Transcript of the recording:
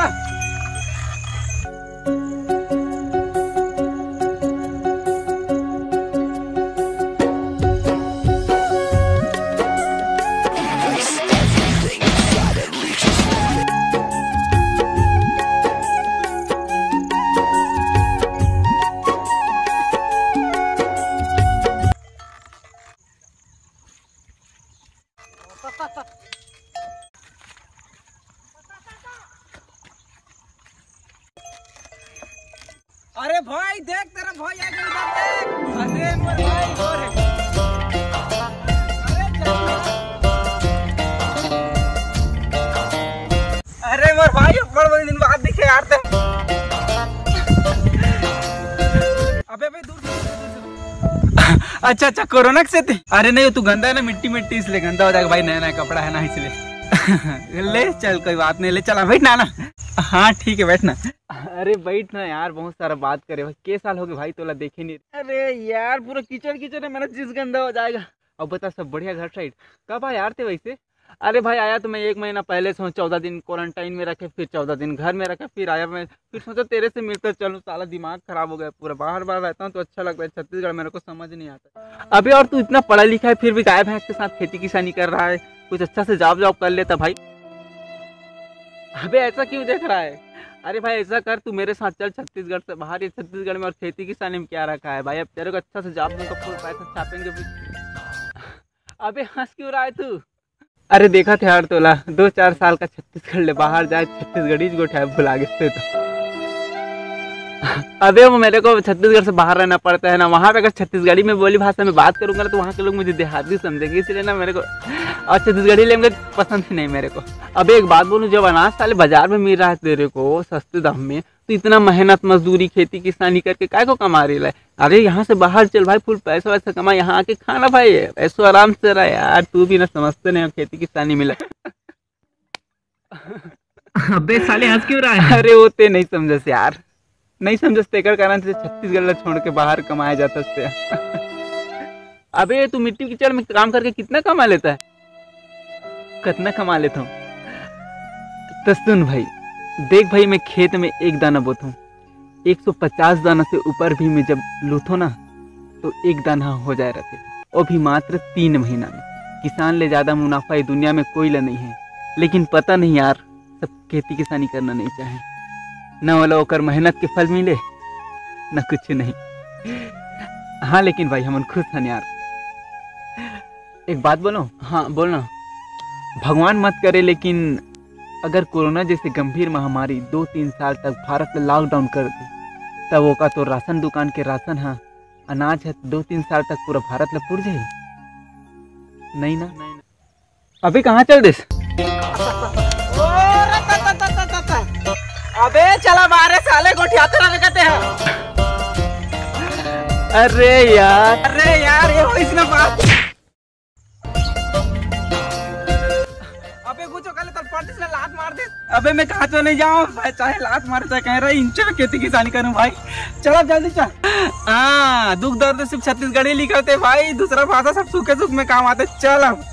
ना। अरे भाई देख, तेरा भाई आ गया, देख। अरे मोर भाई और है। अरे मोर भाई बड़े दिन बाद दिखे यार ते। अबे भाई दूर से। अच्छा कोरोना से थे। अरे नहीं तू गंदा है ना, मिट्टी मिट्टी इसलिए गंदा हो जाएगा भाई, नया नया कपड़ा है ना इसलिए। ले चल कोई बात नहीं, ले चला बैठ ना। हाँ ठीक है बैठना। अरे बैठ ना यार, बहुत सारा बात करे भाई, के साल हो गए भाई तोला देखे नहीं। अरे यार पूरा कीचड़ कीचड़ है, मेरा चीज गंदा हो जाएगा। अब बता सब बढ़िया घर साइड कब आया यार थे वैसे? अरे भाई आया तो मैं 1 महीना पहले से 14 दिन क्वारंटाइन में रखे, फिर 14 दिन घर में रखे, फिर आया मैं, फिर सोचा तेरे से मिलकर चलूं। साला दिमाग खराब हो गया पूरा, बाहर बाहर रहता हूँ तो अच्छा लगता है, छत्तीसगढ़ मेरे को समझ नहीं आता। अबे और तू इतना पढ़ा लिखा है फिर भी गाय भैंस के साथ खेती किसानी कर रहा है, कुछ अच्छा से जॉब कर लेता भाई। अबे ऐसा क्यों देख रहा है? अरे भाई ऐसा कर, तू मेरे साथ चल छत्तीसगढ़ से बाहर, ये छत्तीसगढ़ में और खेती किसानी में क्या रखा है भाई। अब तेरे को अच्छा से जॉब दूंगा, फुल पैसा छापेंगे भी। अबे हंस क्यों रहा है तू? अरे देखा थे यार तोला 2-4 साल का छत्तीसगढ़ ले बाहर जाए, छत्तीसगढ़ी गोठा भुला गए तो। अबे वो मेरे को छत्तीसगढ़ से बाहर रहना पड़ता है ना, वहाँ पे अगर छत्तीसगढ़ी में बोली भाषा में बात करूंगा तो वहाँ के लोग मुझे देहाती समझेंगे, इसलिए ना मेरे को और छत्तीसगढ़ी लैंग्वेज पसंद ही नहीं मेरे को। अब एक बात बोलूं, जब अनाज साले बाजार में मिल रहा है तेरे को सस्ते दाम में, तो इतना मेहनत मजदूरी खेती किसानी करके काय को कमा रही है? अरे यहाँ से बाहर चल भाई, फुल पैसा वैसा कमा, यहाँ आके खाना भाई, ऐसो आराम से रहा यार। तू भी ना समझते नहीं खेती किसानी मिला। अबे साले हंस क्यों रहा है? अरे वो ते नहीं समझस यार, नहीं समझते कर कारण से छत्तीसगढ़ छोड़ के बाहर कमाया जाता है। अबे तू मिट्टी कीचड़ में काम करके कितना कमा लेता है? कितना कमा लेता हूँ तो सुन भाई, देख भाई मैं खेत में 1 दाना बोता हूँ, 150 दाना से ऊपर भी मैं जब लूथो ना तो 1 दाना हो जाए रहते, वो भी मात्र 3 महीना में। किसान ले ज्यादा मुनाफा दुनिया में कोई ला नहीं है, लेकिन पता नहीं यार सब खेती किसानी करना नहीं चाहे, न वाला होकर मेहनत के फल मिले न कुछ नहीं। हाँ लेकिन भाई हम खुश हैं यार। एक बात बोलो? हाँ बोलना। भगवान मत करे लेकिन अगर कोरोना जैसे गंभीर महामारी 2-3 साल तक भारत में लॉकडाउन कर दी, तब वो का तो राशन दुकान के राशन है, अनाज है 2-3 साल तक पूरा भारत में पुर जाए नहीं ना? अभी कहाँ चल दे? अबे चला बारे साले गोठियाते रहे कहते हैं। अरे यार ये हो इसने बात। अबे कुछ कर ले तो पड़ती से लात मार दे। अबे मैं कहाँ तो नहीं जाऊँ, चाहे लात मारे चाहे कह रहा है, इंचे में खेती किसानी करूँ भाई। चलो जल्दी चल। हाँ दुख दर्द सिर्फ छत्तीसगढ़ी लिखते भाई, दूसरा भाषा सब सूखे सुख में काम आते। चल अब।